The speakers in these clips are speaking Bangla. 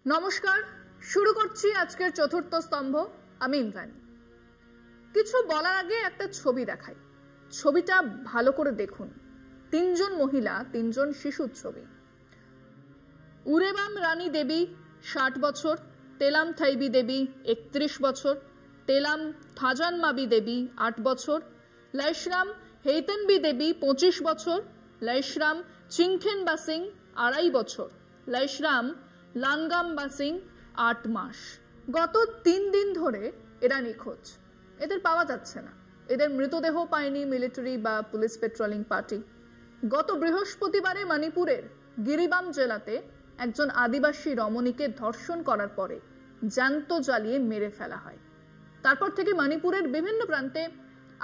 নমস্কার, শুরু করছি আজকের চতুর্থ স্তম্ভ। আমি ইন্দ্রাণী। কিছু বলার আগে একটা ছবি দেখাই। ছবিটা ভালো করে দেখুন। 3 জন মহিলা, 3 জন শিশুর ছবি। উরেবাম রানী দেবী 60 বছর, তেলাম থাইবি দেবী 31 বছর, তেলাম থাজানমাবি দেবী 8 বছর, লাইশরাম হেইতেনবি দেবী 25 বছর, লাইশরাম চিংখেনবা সিং 2.5 বছর, লাইশরাম লানগাম্বা সিং 8 মাস। গত 3 দিন ধরে এরা নিখোঁজ। এদের পাওয়া যাচ্ছে না। এদের মৃতদেহ পায়নি মিলিটারি বা পুলিশ পেট্রোলিং পার্টি। গত বৃহস্পতিবারে মণিপুরের গিরিবাম জেলাতে একজন আদিবাসী রমণীকে ধর্ষণ করার পরে জ্যান্ত জ্বালিয়ে মেরে ফেলা হয়। তারপর থেকে মণিপুরের বিভিন্ন প্রান্তে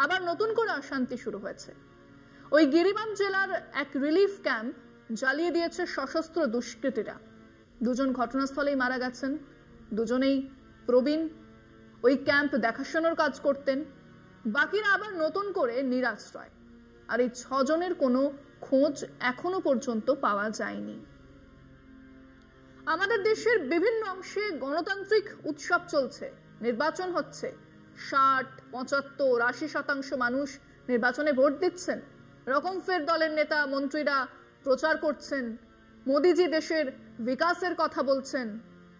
আবার নতুন করে অশান্তি শুরু হয়েছে। ওই গিরিবাম জেলার এক রিলিফ ক্যাম্প জ্বালিয়ে দিয়েছে সশস্ত্র দুষ্কৃতীরা। 2 জন ঘটনাস্থলেই মারা গেছেন। দুজনেই প্রবীণ, ওই ক্যাম্প দেখাশোনার কাজ করতেন। বাকিরা আবার নতুন করে নিরাশ্রয়। আর এই 6 জনের কোনো খোঁজ এখনো পর্যন্ত পাওয়া যায়নি। আমাদের দেশের বিভিন্ন অংশে গণতান্ত্রিক উৎসব চলছে, নির্বাচন হচ্ছে। 60, 75, 80% মানুষ নির্বাচনে ভোট দিচ্ছেন। রকমফের দলের নেতা মন্ত্রীরা প্রচার করছেন। মোদিজি দেশের বিকাশের কথা বলছেন।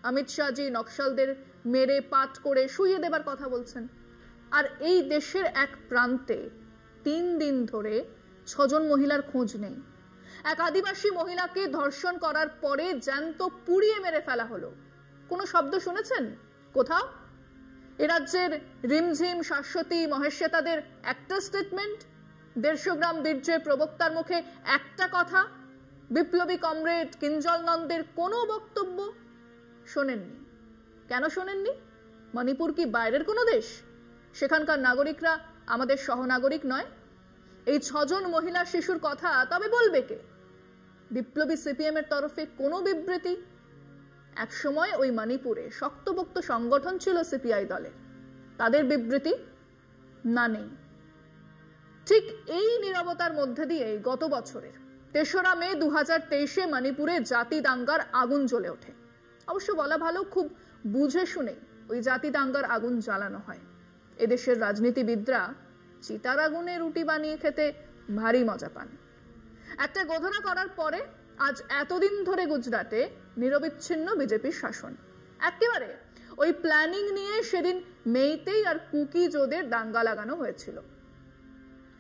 অমিত শাহজি নকশালদের মেরে পাট করে শুইয়ে দেবার কথা বলছেন। আর এই দেশের এক প্রান্তে 3 দিন ধরে 6 জন মহিলার খোঁজ নেই। এক আদিবাসী মহিলাকে ধর্ষণ করার পরে জ্যান্ত পুড়িয়ে মেরে ফেলা হলো। কোনো শব্দ শুনেছেন কোথাও? এ রাজ্যের রিমঝিম, শাশ্বতী, মহেশ্বেতাদের একটা স্টেটমেন্ট, 150 গ্রাম বীর্যের প্রবক্তার মুখে একটা কথা, বিপ্লবী কমরেড কিঞ্জল নন্দের কোনো বক্তব্য শোনেননি। কেন শোনেননি? মণিপুর কি বাইরের কোনো দেশ? সেখানকার নাগরিকরা আমাদের সহনাগরিক নয়? এই 6 জন মহিলা শিশুর কথা তবে বলবে কে? বিপ্লবী সিপিএম এর তরফে কোনো বিবৃতি? এক সময় ওই মণিপুরে শক্তপোক্ত সংগঠন ছিল সিপিআই দলের, তাদের বিবৃতি না, নেই। ঠিক এই নীরবতার মধ্যে দিয়ে গত বছরের 3রা মে 2023-এ মণিপুরে জাতি দাঙ্গার আগুন জ্বলে ওঠে। অবশ্য বলা ভালো, খুব বুঝে শুনে ওই জাতি দাঙ্গার আগুন জ্বালানো হয়। এদেশের রাজনীতিবিদরা চিতার আগুনে রুটি বানিয়ে খেতে ভারী মজা পান। একটা ঘোষণা করার পরে আজ এতদিন ধরে গুজরাটে নিরবিচ্ছিন্ন বিজেপির শাসন। একেবারে ওই প্ল্যানিং নিয়ে সেদিন মেইতেই আর কুকিজোদের দাঙ্গা লাগানো হয়েছিল।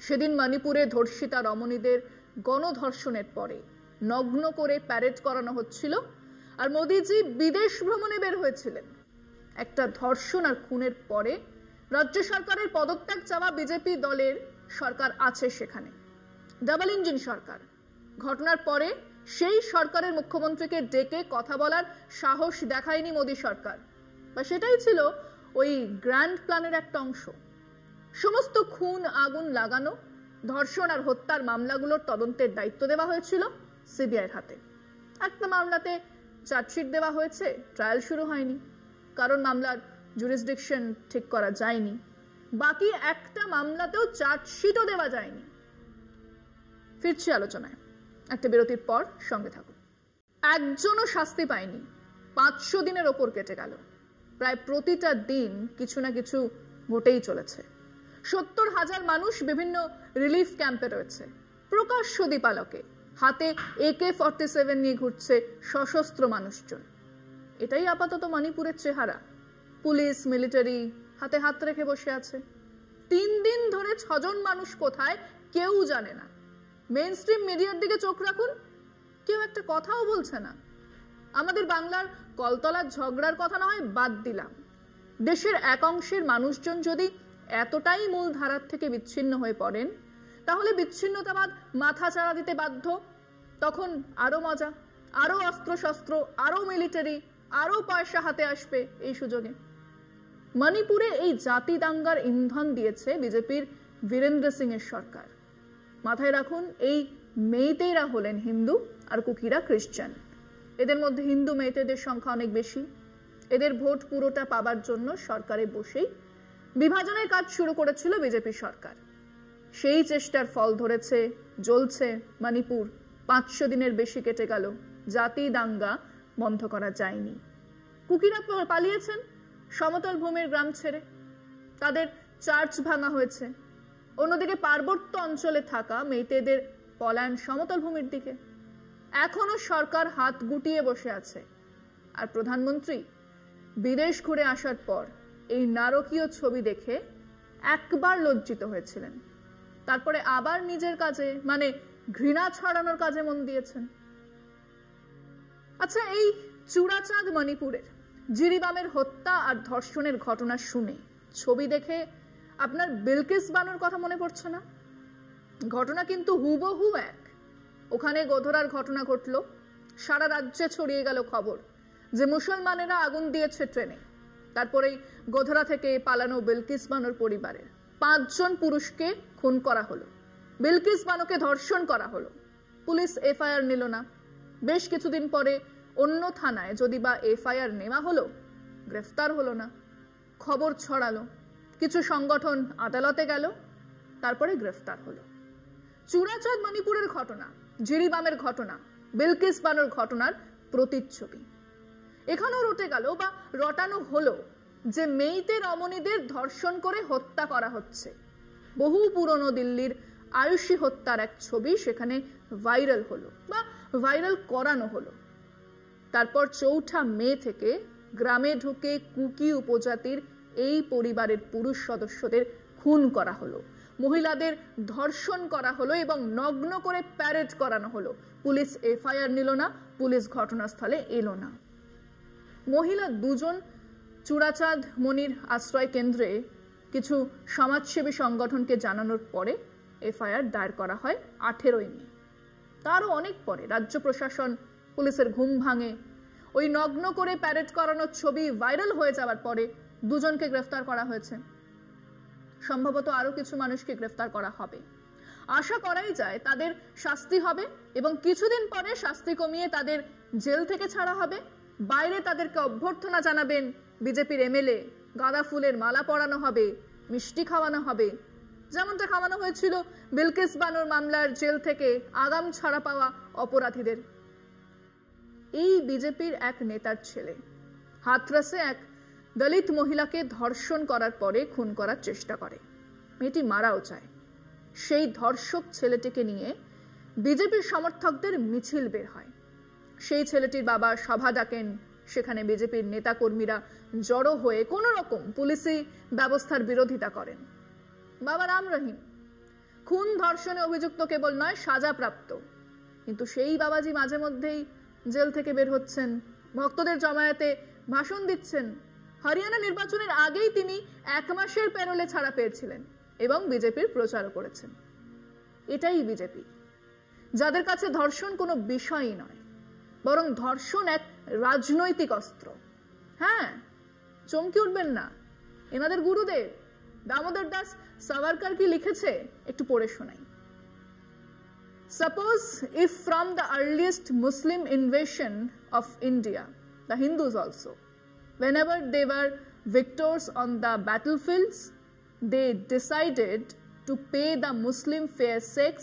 সেদিন মণিপুরে ধর্ষিতা রমণীদের গণধর্ষণের পরে নগ্ন করে প্যারেড করানো হচ্ছিল, আর মোদিজি বিদেশ ভ্রমণে বের হয়েছিলেন। একটা ধর্ষণ আর খুনের পরে রাজ্য সরকারের পদত্যাগ চাওয়া বিজেপি দলের সরকার আছে সেখানে, ডাবল ইঞ্জিন সরকার। ঘটনার পরে সেই সরকারের মুখ্যমন্ত্রীকে ডেকে কথা বলার সাহস দেখায়নি মোদী সরকার, বা সেটাই ছিল ওই গ্র্যান্ড প্ল্যানের একটা অংশ। সমস্ত খুন আগুন লাগানো, ধর্ষণ আর হত্যার মামলাগুলোর তদন্তের দায়িত্ব দেওয়া হয়েছিল সিবিআইয়ের হাতে। একটা মামলাতে চার্জশিট দেওয়া হয়েছে, ট্রায়াল শুরু হয়নি, কারণ মামলার জুরিসডিকশন ঠিক করা যায়নি। বাকি একটা মামলাতেও চার্জশিটও দেওয়া যায়নি। ফিরছি আলোচনায়, একটা বিরতির পর সঙ্গে থাকুন। একজনও শাস্তি পায়নি। 500 দিনের ওপর কেটে গেল। প্রায় প্রতিটা দিন কিছু না কিছু ঘটেই চলেছে। 70,000 মানুষ বিভিন্ন রিলিফ ক্যাম্পে রয়েছে। প্রকাশ্য দীপালোকে হাতে AK-47 নিয়ে ঘুরছে সশস্ত্র মানুষজন। এটাই আপাতত মণিপুরের চেহারা। পুলিশ, মিলিটারি হাতে হাত রেখে বসে আছে। 3 দিন ধরে 6 জন মানুষ কোথায় কেউ জানে না। মেইন স্ট্রিম মিডিয়ার দিকে চোখ রাখুন, কেউ একটা কথাও বলছে না। আমাদের বাংলার কলতলার ঝগড়ার কথা না হয় বাদ দিলাম, দেশের এক অংশের মানুষজন যদি এতটাই মূল ধারার থেকে বিচ্ছিন্ন হয়ে পড়েন, তাহলে বিচ্ছিন্নতাবাদ মাথা চাড়া দিতে বাধ্য। তখন আরো মজা, আরো অস্ত্রশস্ত্র, আরো মিলিটারি, আরো পয়সা হাতে আসবে এই সুযোগে। মণিপুরে এই জাতি দাঙ্গার ইন্ধন দিয়েছে বিজেপির বীরেন্দ্র সিং এর সরকার। মাথায় রাখুন, এই মেইতেইরা হলেন হিন্দু আর কুকিরা খ্রিস্টান। এদের মধ্যে হিন্দু মেইতেদের সংখ্যা অনেক বেশি। এদের ভোট পুরোটা পাবার জন্য সরকারে বসেই বিভাজনের কাজ শুরু করেছিল বিজেপি সরকার। সেই চেষ্টার ফল ধরেছে, জ্বলছে মণিপুর। 500 দিনের বেশি কেটে গেল, জাতি দাঙ্গা বন্ধ করা যায়নি। কুকিরা পালিয়েছেন সমতল ভূমির গ্রাম ছেড়ে, তাদের চার্চ ভাঙা হয়েছে। অন্যদিকে পার্বত্য অঞ্চলে থাকা মেইতেদের পলায়ন সমতল ভূমির দিকে। এখনো সরকার হাত গুটিয়ে বসে আছে, আর প্রধানমন্ত্রী বিদেশ ঘুরে আসার পর এই নারকীয় ছবি দেখে একবার লজ্জিত হয়েছিলেন, তারপরে আবার নিজের কাজে মানে ঘৃণা ছড়ানোর কাজে মন দিয়েছেন। আচ্ছা, এই চূড়াচাঁদ মণিপুরের জিরিবামের হত্যা আর ধর্ষণের ঘটনা শুনে, ছবি দেখে আপনার বিলকিস বানুর কথা মনে পড়ছে না? ঘটনা কিন্তু হুবহু এক। ওখানে গোধরার ঘটনা ঘটল, সারা রাজ্যে ছড়িয়ে গেল খবর যে মুসলমানেরা আগুন দিয়েছে ট্রেনে। তারপরেই গোধরা থেকে পালানো বিলকিস বানুর পরিবারের 5 জন পুরুষকে খুন করা হলো, বিলকিস বানুকে ধর্ষণ করা হলো। পুলিশ এফআইআর নিল না। বেশ কিছুদিন পরে অন্য থানায় যদি বা এফআইআর নেওয়া হলো, গ্রেফতার হলো না। খবর ছড়ালো, কিছু সংগঠন আদালতে গেল, তারপরে গ্রেফতার হলো। চূড়াচাঁদ মণিপুরের ঘটনা, জিরিবামের ঘটনা, বিলকিস বানুর ঘটনার প্রতিচ্ছবি। এখানেও রটে গেল বা রটানো হলো যে মেইতে রমণীদের ধর্ষণ করে হত্যা করা হচ্ছে। বহু পুরনো দিল্লির আয়ুষী হত্যার এক ছবি সেখানে ভাইরাল হলো বা ভাইরাল করানো হলো। তারপর 4 মে থেকে গ্রামে ঢুকে কুকি উপজাতির এই পরিবারের পুরুষ সদস্যদের খুন করা হলো, মহিলাদের ধর্ষণ করা হলো এবং নগ্ন করে প্যারেড করানো হলো। পুলিশ এফআইআর নিল না, পুলিশ ঘটনাস্থলে এলো না। মহিলা 2 জন চূড়াচাঁদ মণির আশ্রয় কেন্দ্রে কিছু সমাজসেবী সংগঠনকে জানানোর পরে এফআইআর দায়ের করা হয় 18 মে। তারও অনেক পরে রাজ্য প্রশাসন, পুলিশের ঘুম ভাঙে। ওই নগ্ন করে প্যারেড করানোর ছবি ভাইরাল হয়ে যাওয়ার পরে 2 জনকে গ্রেফতার করা হয়েছে। সম্ভবত আরো কিছু মানুষকে গ্রেফতার করা হবে। আশা করাই যায় তাদের শাস্তি হবে এবং কিছুদিন পরে শাস্তি কমিয়ে তাদের জেল থেকে ছাড়া হবে। বাইরে তাদেরকে অভ্যর্থনা জানাবেন বিজেপির এমএলএ, গাঁদা ফুলের মালা পরানো হবে, মিষ্টি খাওয়ানো হবে, যেমনটা খাওয়ানো হয়েছিল বিলকিস বানুর মামলার জেল থেকে আগাম ছাড়া পাওয়া অপরাধীদের। এই বিজেপির এক নেতার ছেলে হাতরাসে এক দলিত মহিলাকে ধর্ষণ করার পরে খুন করার চেষ্টা করে, মেয়েটি মারাও যায়। সেই ধর্ষক ছেলেটিকে নিয়ে বিজেপির সমর্থকদের মিছিল বের হয়। সেই ছেলেটির বাবা সভা ডাকেন, সেখানে বিজেপির নেতাকর্মীরা জড়ো হয়ে কোন রকম পুলিশি ব্যবস্থার বিরোধিতা করেন। বাবা রাম রহিম খুন ধর্ষণে অভিযুক্ত কেবল নয়, সাজাপ্রাপ্ত। কিন্তু সেই বাবাজি মাঝে মধ্যেই জেল থেকে বের হচ্ছেন, ভক্তদের জমায়েতে ভাষণ দিচ্ছেন। হরিয়ানা নির্বাচনের আগেই তিনি 1 মাসের প্যারোলে ছাড়া পেয়েছিলেন এবং বিজেপির প্রচারও করেছেন। এটাই বিজেপি, যাদের কাছে ধর্ষণ কোনো বিষয়ই নয়, বরং ধর্ষণ এক রাজনৈতিক অস্ত্র। হ্যাঁ, চমকে উঠবেন না, এনাদের গুরুদেব দামোদর দাস সাভারকর কি লিখেছে একটু পড়ে শোনাই। Suppose if from the earliest Muslim invasion of India, the Hindus also, whenever they were victors on the battlefields, they decided to pay the Muslim fair sex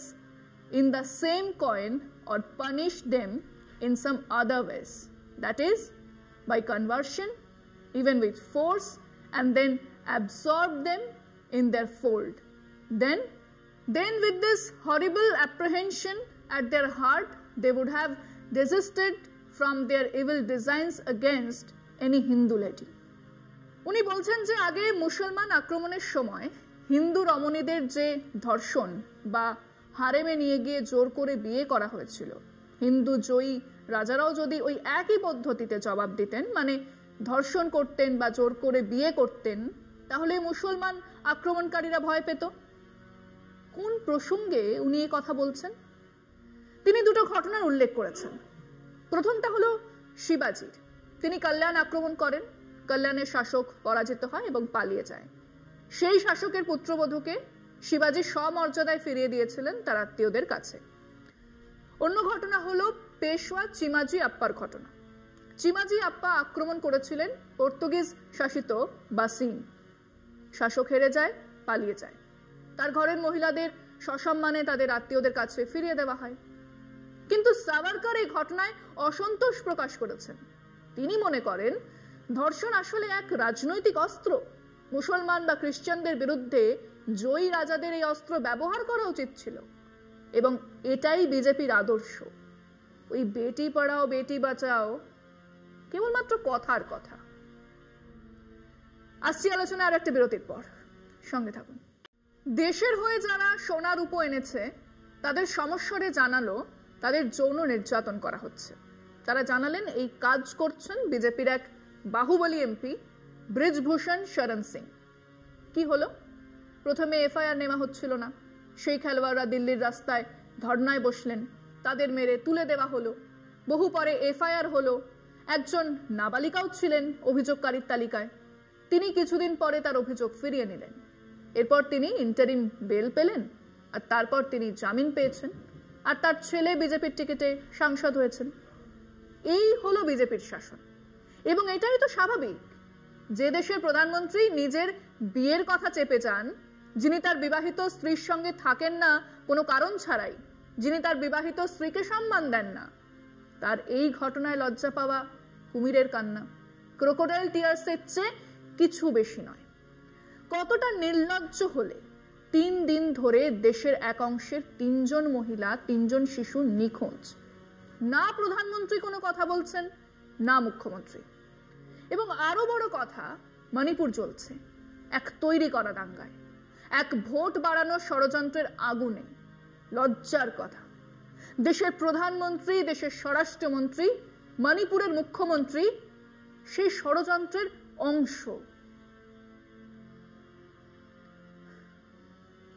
in the same coin or punish them in some other ways, that is, by conversion, even with force, and then absorb them in their fold. Then with this horrible apprehension at their heart, they would have desisted from their evil designs against any Hindu lady. উনি বলছেন যে আগে মুসলমান আক্রমণের সময় হিন্দু রমণীদের যে ধর্ষণ বা হারেমে নিয়ে গিয়ে জোর করে বিয়ে করা হয়েছিল, হিন্দু জয়ী রাজারাও যদি ওই একই পদ্ধতিতে জবাব দিতেন, মানে ধর্ষণ করতেন বা জোর করে বিয়ে করতেন, তাহলে মুসলমান আক্রমণকারীরা ভয় পেত। কোন প্রসঙ্গে উনি এই কথা বলছেন? তিনি 2টো ঘটনার উল্লেখ করেছেন। প্রথমটা হলো শিবাজির। তিনি কল্যাণ আক্রমণ করেন, কল্যাণের শাসক পরাজিত হয় এবং পালিয়ে যায়। সেই শাসকের পুত্রবধূকে শিবাজি সমর্যাদায় ফিরিয়ে দিয়েছিলেন তার আত্মীয়দের কাছে। অন্য ঘটনা হলো পেশওয়া চিমাজি আপ্পার ঘটনা। চিমাজি আপ্পা আক্রমণ করেছিলেন পর্তুগিজ শাসিত বাসিন। শাসক হেরে যায়, পালিয়ে যায়। তার ঘরের মহিলাদের সসম্মানে তাদের আত্মীয়দের কাছে ফিরিয়ে দেওয়া হয়। কিন্তু সাভারকর এই ঘটনায় অসন্তোষ প্রকাশ করেছেন। তিনি মনে করেন ধর্ষণ আসলে এক রাজনৈতিক অস্ত্র। মুসলমান বা খ্রিস্টানদের বিরুদ্ধে জয়ী রাজাদের এই অস্ত্র ব্যবহার করা উচিত ছিল, এবং এটাই বিজেপির আদর্শ। ওই বেটি পড়াও বেটি বাঁচাও কেবলমাত্র কথার কথা। আসছি আলোচনা আর একটা বিরতির পর, সঙ্গে থাকুন। দেশের হয়ে যারা সোনা রূপো এনেছে তাদের সমস্যারে জানালো তাদের যৌন নির্যাতন করা হচ্ছে। তারা জানালেন এই কাজ করছেন বিজেপির এক বাহুবলী এমপি ব্রিজভূষণ শরণ সিং। কি হলো? প্রথমে এফআইআর নেওয়া হচ্ছিল না, সেই খেলোয়াড়রা দিল্লির রাস্তায় ধর্নায় বসলেন, তাদের মেরে তুলে দেওয়া হলো। বহু পরে এফআইআর হলো, একজন নাবালিকাও ছিলেন অভিযোগকারীর তালিকায়। তিনি কিছুদিন পরে তার অভিযোগ ফিরিয়ে নিলেন। এরপর তিনি ইন্টারিম বেল পেলেন, আর তারপর তিনি জামিন পেয়েছেন, আর তার ছেলে বিজেপির টিকিটে সাংসদ হয়েছেন। এই হলো বিজেপির শাসন। এবং এটাই তো স্বাভাবিক। যে দেশের প্রধানমন্ত্রী নিজের বিয়ের কথা চেপে যান, যিনি তার বিবাহিত স্ত্রীর সঙ্গে থাকেন না কোনো কারণ ছাড়াই, যিনি তার বিবাহিত স্ত্রীকে সম্মান দেন না, তার এই ঘটনায় লজ্জা পাওয়া কুমিরের কান্না, ক্রোকোডাইল টিয়ার্সের চেয়ে কিছু বেশি নয়। কতটা নির্লজ্জ হলে 3 দিন ধরে দেশের এক অংশের 3 জন মহিলা, 3 জন শিশু নিখোঁজ। না প্রধানমন্ত্রী কোনো কথা বলছেন, না মুখ্যমন্ত্রী। এবং আরো বড় কথা, মণিপুর জ্বলছে এক তৈরি করা দাঙ্গায়, এক ভোট বাড়ানোর ষড়যন্ত্রের আগুনে। লজ্জার কথা, দেশের প্রধানমন্ত্রী, দেশের স্বরাষ্ট্রমন্ত্রী, মণিপুরের মুখ্যমন্ত্রী সেই ষড়যন্ত্রের অংশ।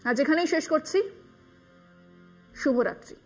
আজ এখানেই শেষ করছি। শুভরাত্রি।